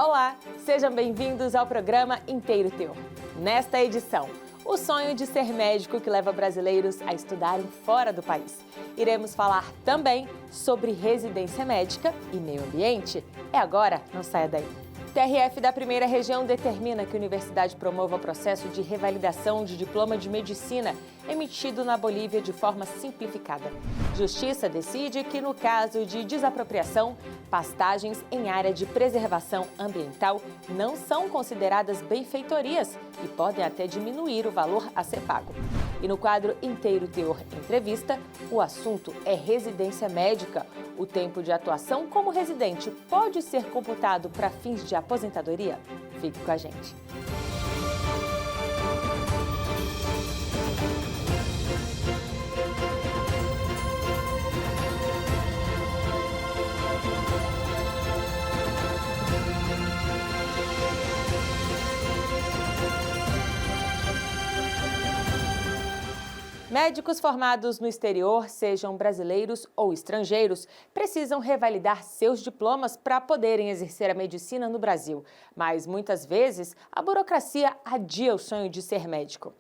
Olá, sejam bem-vindos ao programa Inteiro Teu. Nesta edição, o sonho de ser médico que leva brasileiros a estudarem fora do país. Iremos falar também sobre residência médica e meio ambiente. É agora, não saia daí. TRF da Primeira Região determina que a universidade promova o processo de revalidação de diploma de medicina emitido na Bolívia de forma simplificada. Justiça decide que, no caso de desapropriação, pastagens em área de preservação ambiental não são consideradas benfeitorias e podem até diminuir o valor a ser pago. E no quadro Inteiro Teor Entrevista, o assunto é residência médica. O tempo de atuação como residente pode ser computado para fins de aposentadoria? Fique com a gente. Médicos formados no exterior, sejam brasileiros ou estrangeiros, precisam revalidar seus diplomas para poderem exercer a medicina no Brasil. Mas, muitas vezes, a burocracia adia o sonho de ser médico.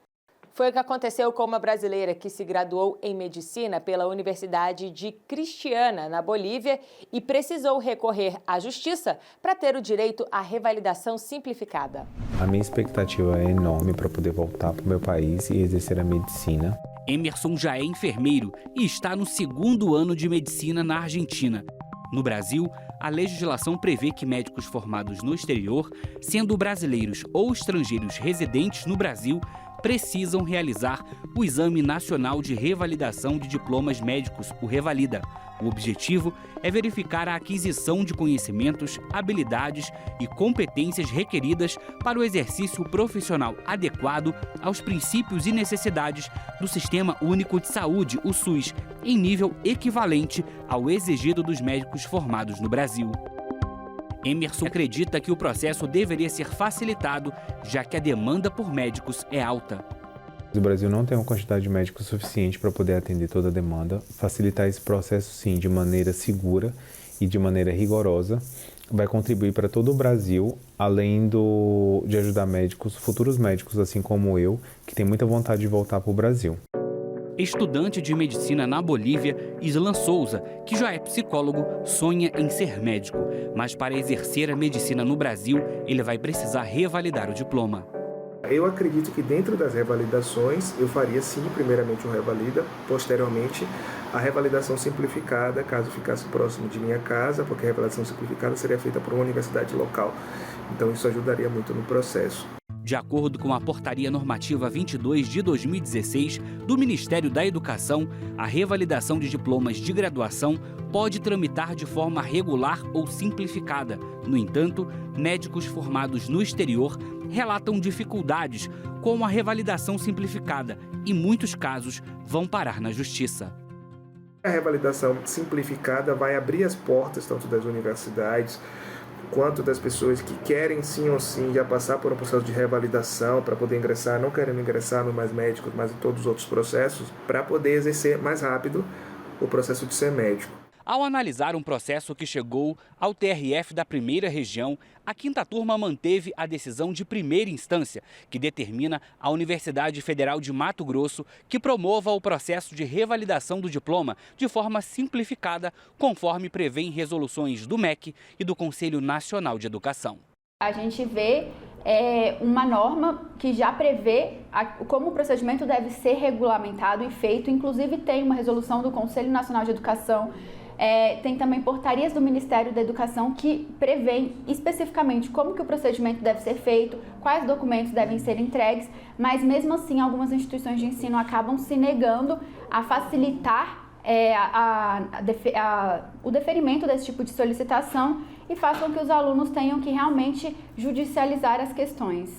Foi o que aconteceu com uma brasileira que se graduou em medicina pela Universidade de Cristiana, na Bolívia, e precisou recorrer à justiça para ter o direito à revalidação simplificada. A minha expectativa é enorme para poder voltar para o meu país e exercer a medicina. Emerson já é enfermeiro e está no 2º ano de medicina na Argentina. No Brasil, a legislação prevê que médicos formados no exterior, sendo brasileiros ou estrangeiros residentes no Brasil, precisam realizar o Exame Nacional de Revalidação de Diplomas Médicos, o Revalida. O objetivo é verificar a aquisição de conhecimentos, habilidades e competências requeridas para o exercício profissional adequado aos princípios e necessidades do Sistema Único de Saúde, o SUS, em nível equivalente ao exigido dos médicos formados no Brasil. Emerson acredita que o processo deveria ser facilitado, já que a demanda por médicos é alta. O Brasil não tem uma quantidade de médicos suficiente para poder atender toda a demanda. Facilitar esse processo, sim, de maneira segura e de maneira rigorosa, vai contribuir para todo o Brasil, além de ajudar médicos, futuros médicos, assim como eu, que tem muita vontade de voltar para o Brasil. Estudante de medicina na Bolívia, Islan Souza, que já é psicólogo, sonha em ser médico. Mas para exercer a medicina no Brasil, ele vai precisar revalidar o diploma. Eu acredito que dentro das revalidações, eu faria sim, primeiramente o revalida, posteriormente a revalidação simplificada, caso ficasse próximo de minha casa, porque a revalidação simplificada seria feita por uma universidade local. Então isso ajudaria muito no processo. De acordo com a Portaria Normativa 22 de 2016 do Ministério da Educação, a revalidação de diplomas de graduação pode tramitar de forma regular ou simplificada. No entanto, médicos formados no exterior relatam dificuldades com a revalidação simplificada e, em muitos casos, vão parar na justiça. A revalidação simplificada vai abrir as portas tanto das universidades quanto das pessoas que querem sim ou sim já passar por um processo de revalidação para poder ingressar, não querendo ingressar no Mais Médicos, mas em todos os outros processos, para poder exercer mais rápido o processo de ser médico. Ao analisar um processo que chegou ao TRF da Primeira Região, a 5ª turma manteve a decisão de primeira instância, que determina à Universidade Federal de Mato Grosso que promova o processo de revalidação do diploma de forma simplificada, conforme prevêem resoluções do MEC e do Conselho Nacional de Educação. A gente vê uma norma que já prevê como o procedimento deve ser regulamentado e feito, inclusive tem uma resolução do Conselho Nacional de Educação. Tem também portarias do Ministério da Educação que prevêem especificamente como que o procedimento deve ser feito, quais documentos devem ser entregues, mas mesmo assim algumas instituições de ensino acabam se negando a facilitar o deferimento desse tipo de solicitação e façam que os alunos tenham que realmente judicializar as questões.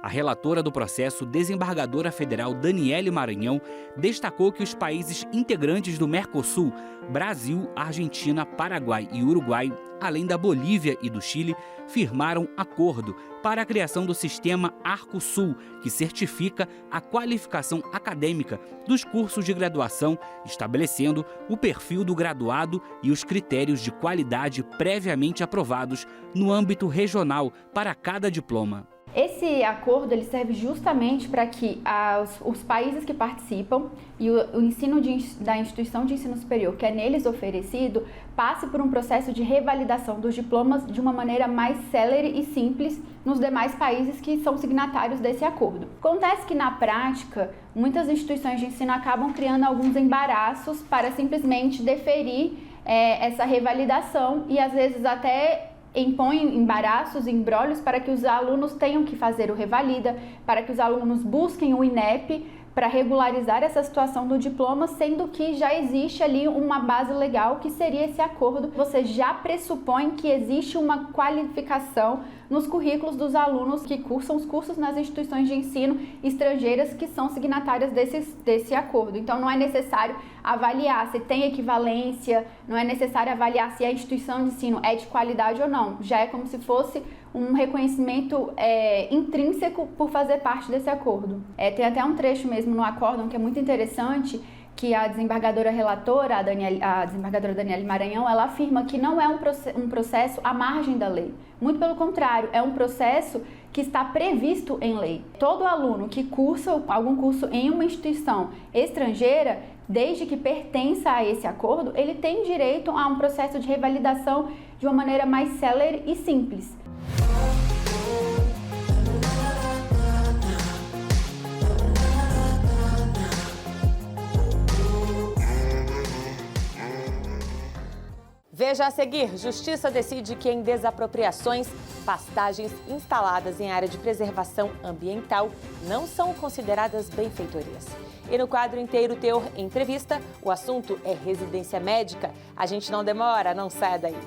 A relatora do processo, desembargadora federal Daniele Maranhão, destacou que os países integrantes do Mercosul, Brasil, Argentina, Paraguai e Uruguai, além da Bolívia e do Chile, firmaram acordo para a criação do sistema Arcosul, que certifica a qualificação acadêmica dos cursos de graduação, estabelecendo o perfil do graduado e os critérios de qualidade previamente aprovados no âmbito regional para cada diploma. Esse acordo ele serve justamente para que os países que participam e o ensino da instituição de ensino superior que é neles oferecido passe por um processo de revalidação dos diplomas de uma maneira mais célere e simples nos demais países que são signatários desse acordo. Acontece que na prática, muitas instituições de ensino acabam criando alguns embaraços para simplesmente deferir essa revalidação e às vezes até impõem embaraços e imbróglios para que os alunos tenham que fazer o revalida, para que os alunos busquem o INEP para regularizar essa situação do diploma, sendo que já existe ali uma base legal que seria esse acordo. Você já pressupõe que existe uma qualificação nos currículos dos alunos que cursam os cursos nas instituições de ensino estrangeiras que são signatárias desse acordo. Então não é necessário avaliar se tem equivalência, não é necessário avaliar se a instituição de ensino é de qualidade ou não. Já é como se fosse um reconhecimento intrínseco por fazer parte desse acordo. Tem até um trecho mesmo no acórdão que é muito interessante, que a desembargadora relatora, a desembargadora Daniele Maranhão, ela afirma que não é um processo à margem da lei. Muito pelo contrário, é um processo que está previsto em lei. Todo aluno que cursa algum curso em uma instituição estrangeira, desde que pertença a esse acordo, ele tem direito a um processo de revalidação de uma maneira mais célere e simples. Veja a seguir, Justiça decide que em desapropriações, pastagens instaladas em área de preservação ambiental não são consideradas benfeitorias. E no quadro Inteiro Teor Entrevista, o assunto é residência médica. A gente não demora, não saia daí.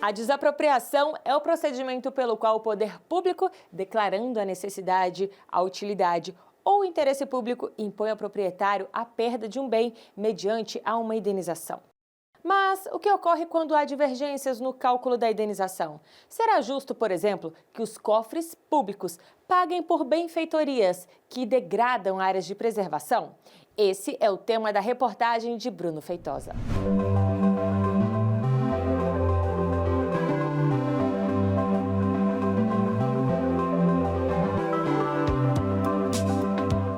A desapropriação é o procedimento pelo qual o poder público, declarando a necessidade, a utilidade ou o interesse público, impõe ao proprietário a perda de um bem mediante a uma indenização. Mas o que ocorre quando há divergências no cálculo da indenização? Será justo, por exemplo, que os cofres públicos paguem por benfeitorias que degradam áreas de preservação? Esse é o tema da reportagem de Bruno Feitosa.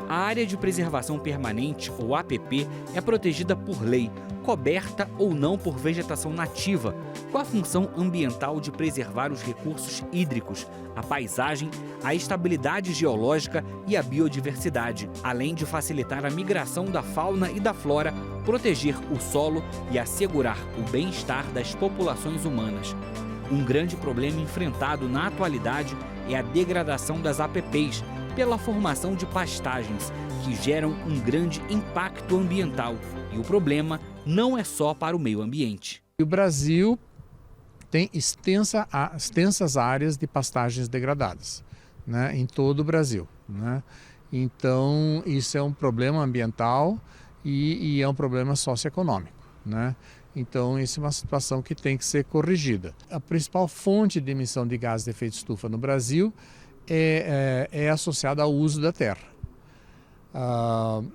A área de preservação permanente, ou APP, é protegida por lei, coberta ou não por vegetação nativa, com a função ambiental de preservar os recursos hídricos, a paisagem, a estabilidade geológica e a biodiversidade, além de facilitar a migração da fauna e da flora, proteger o solo e assegurar o bem-estar das populações humanas. Um grande problema enfrentado na atualidade é a degradação das APPs, pela formação de pastagens, que geram um grande impacto ambiental. E o problema não é só para o meio ambiente. O Brasil tem extensas áreas de pastagens degradadas, né, em todo o Brasil, né? Então, isso é um problema ambiental e é um problema socioeconômico, né? Então, isso é uma situação que tem que ser corrigida. A principal fonte de emissão de gases de efeito estufa no Brasil é associada ao uso da terra.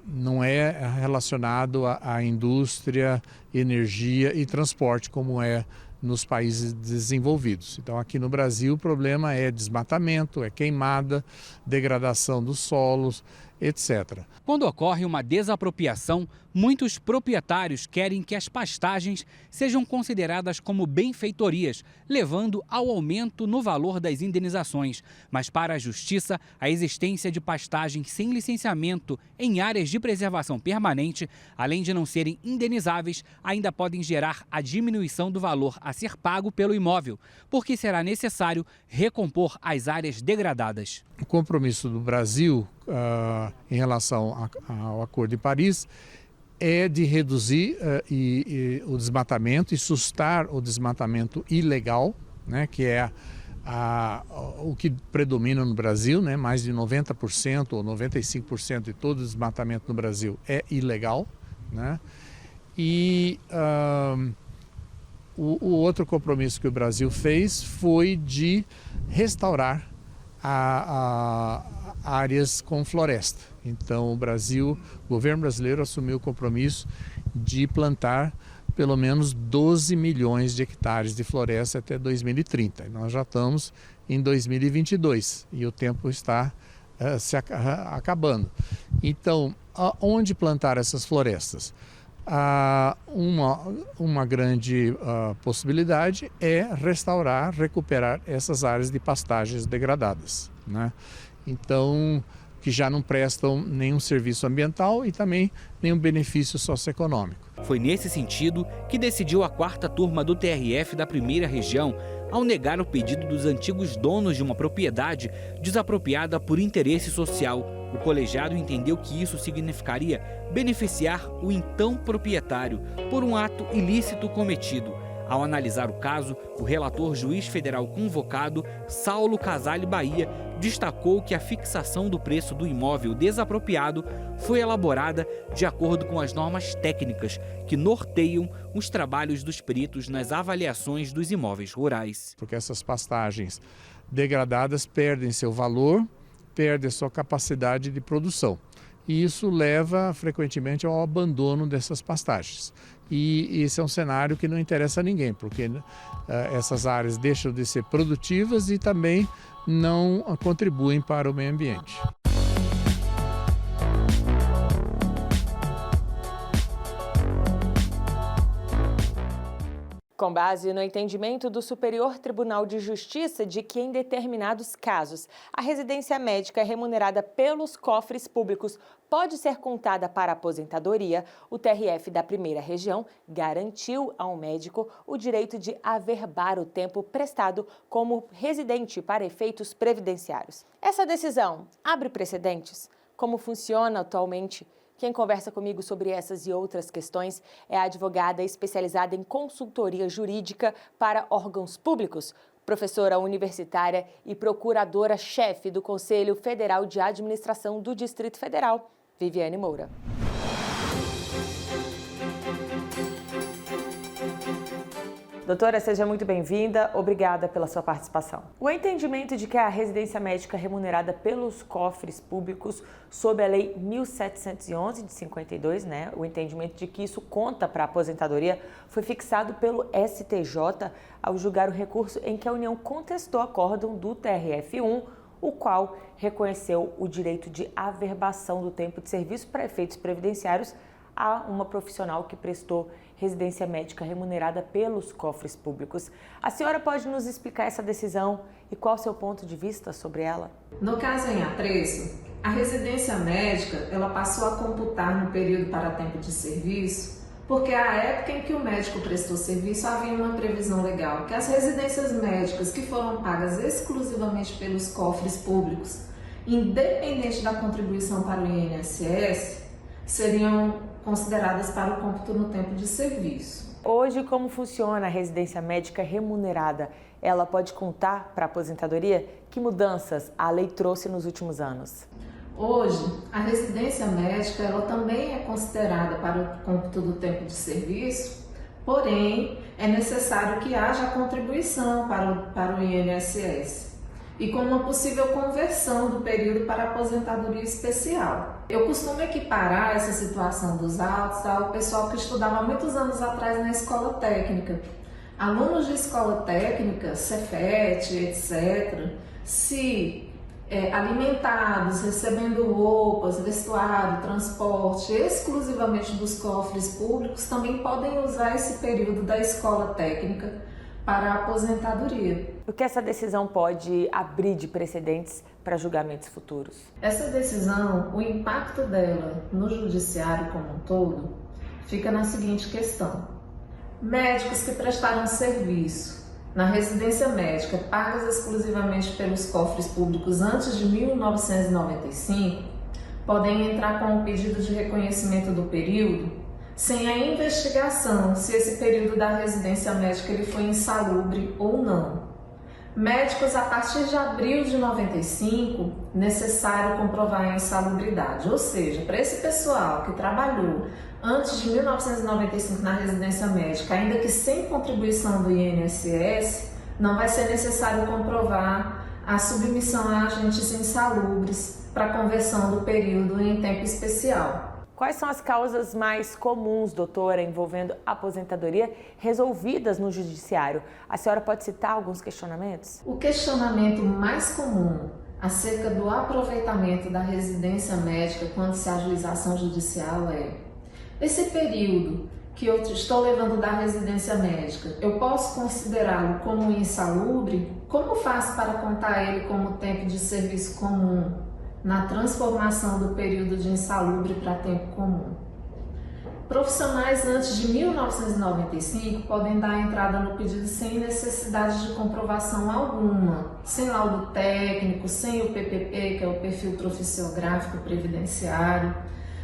Não é relacionado à indústria, energia e transporte como é nos países desenvolvidos. Então aqui no Brasil o problema é desmatamento, é queimada, degradação dos solos, etc. Quando ocorre uma desapropriação, muitos proprietários querem que as pastagens sejam consideradas como benfeitorias, levando ao aumento no valor das indenizações. Mas para a Justiça, a existência de pastagens sem licenciamento em áreas de preservação permanente, além de não serem indenizáveis, ainda podem gerar a diminuição do valor a ser pago pelo imóvel, porque será necessário recompor as áreas degradadas. O compromisso do Brasil em relação ao Acordo de Paris é de reduzir o desmatamento e sustar o desmatamento ilegal, né, que é o que predomina no Brasil, né, mais de 90% ou 95% de todo o desmatamento no Brasil é ilegal, né, e o outro compromisso que o Brasil fez foi de restaurar áreas com floresta. Então o governo brasileiro assumiu o compromisso de plantar pelo menos 12 milhões de hectares de floresta até 2030. Nós já estamos em 2022 e o tempo está acabando. Então, onde plantar essas florestas? Uma grande possibilidade é restaurar, recuperar essas áreas de pastagens degradadas, né? Então, que já não prestam nenhum serviço ambiental e também nenhum benefício socioeconômico. Foi nesse sentido que decidiu a 4ª turma do TRF da primeira região ao negar o pedido dos antigos donos de uma propriedade desapropriada por interesse social. O colegiado entendeu que isso significaria beneficiar o então proprietário por um ato ilícito cometido. Ao analisar o caso, o relator juiz federal convocado, Saulo Casale Bahia, destacou que a fixação do preço do imóvel desapropriado foi elaborada de acordo com as normas técnicas que norteiam os trabalhos dos peritos nas avaliações dos imóveis rurais. Porque essas pastagens degradadas perdem seu valor, perdem sua capacidade de produção. E isso leva frequentemente ao abandono dessas pastagens. E esse é um cenário que não interessa a ninguém, porque essas áreas deixam de ser produtivas e também não contribuem para o meio ambiente. Com base no entendimento do Superior Tribunal de Justiça de que, em determinados casos, a residência médica remunerada pelos cofres públicos pode ser contada para aposentadoria, o TRF da primeira região garantiu ao médico o direito de averbar o tempo prestado como residente para efeitos previdenciários. Essa decisão abre precedentes? Como funciona atualmente? Quem conversa comigo sobre essas e outras questões é a advogada especializada em consultoria jurídica para órgãos públicos, professora universitária e procuradora-chefe do Conselho Federal de Administração do Distrito Federal, Viviane Moura. Doutora, seja muito bem-vinda. Obrigada pela sua participação. O entendimento de que a residência médica remunerada pelos cofres públicos, sob a Lei 1711 de 52, o entendimento de que isso conta para a aposentadoria, foi fixado pelo STJ ao julgar o recurso em que a União contestou acórdão do TRF1, o qual reconheceu o direito de averbação do tempo de serviço para efeitos previdenciários a uma profissional que prestou residência médica remunerada pelos cofres públicos. A senhora pode nos explicar essa decisão e qual o seu ponto de vista sobre ela? No caso em apreço, a residência médica ela passou a computar no período para tempo de serviço, porque à época em que o médico prestou serviço havia uma previsão legal que as residências médicas que foram pagas exclusivamente pelos cofres públicos, independente da contribuição para o INSS, seriam consideradas para o cômputo no tempo de serviço. Hoje, como funciona a residência médica remunerada? Ela pode contar para a aposentadoria? Que mudanças a lei trouxe nos últimos anos? Hoje, a residência médica ela também é considerada para o cômputo do tempo de serviço, porém, é necessário que haja contribuição para o INSS e com uma possível conversão do período para aposentadoria especial. Eu costumo equiparar essa situação dos autos ao pessoal que estudava há muitos anos atrás na escola técnica. Alunos de escola técnica, Cefet, etc., se alimentados, recebendo roupas, vestuário, transporte exclusivamente dos cofres públicos, também podem usar esse período da escola técnica para a aposentadoria. O que essa decisão pode abrir de precedentes para julgamentos futuros? Essa decisão, o impacto dela no judiciário como um todo, fica na seguinte questão. Médicos que prestaram serviço na residência médica pagas exclusivamente pelos cofres públicos antes de 1995 podem entrar com o pedido de reconhecimento do período sem a investigação se esse período da residência médica ele foi insalubre ou não. Médicos, a partir de abril de 95, necessário comprovar a insalubridade, ou seja, para esse pessoal que trabalhou antes de 1995 na residência médica, ainda que sem contribuição do INSS, não vai ser necessário comprovar a submissão a agentes insalubres para conversão do período em tempo especial. Quais são as causas mais comuns, doutora, envolvendo aposentadoria resolvidas no judiciário? A senhora pode citar alguns questionamentos? O questionamento mais comum acerca do aproveitamento da residência médica quando se ajuiza a ação judicial é: esse período que eu estou levando da residência médica, eu posso considerá-lo como insalubre? Como faço para contar ele como tempo de serviço comum na transformação do período de insalubre para tempo comum? Profissionais antes de 1995 podem dar entrada no pedido sem necessidade de comprovação alguma, sem laudo técnico, sem o PPP, que é o perfil profissiográfico previdenciário.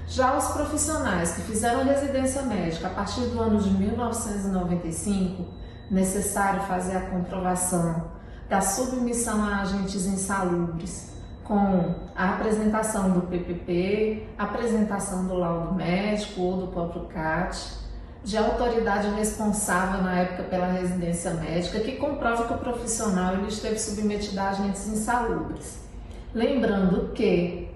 Já os profissionais que fizeram residência médica a partir do ano de 1995, necessário fazer a comprovação da submissão a agentes insalubres, com a apresentação do PPP, apresentação do laudo médico ou do próprio CAT, de autoridade responsável na época pela residência médica, que comprova que o profissional ele esteve submetido a agentes insalubres. Lembrando que,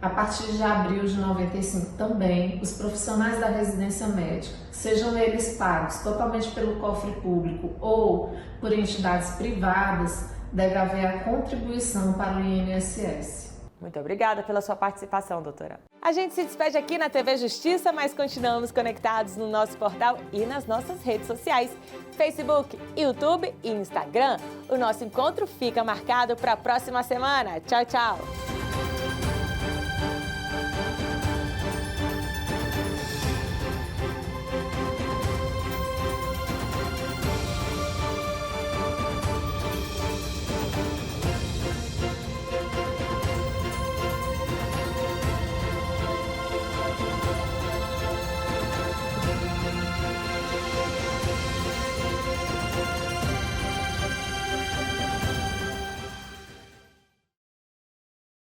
a partir de abril de 95 também, os profissionais da residência médica, sejam eles pagos totalmente pelo cofre público ou por entidades privadas, deve haver a contribuição para o INSS. Muito obrigada pela sua participação, doutora. A gente se despede aqui na TV Justiça, mas continuamos conectados no nosso portal e nas nossas redes sociais, Facebook, YouTube e Instagram. O nosso encontro fica marcado para a próxima semana. Tchau, tchau!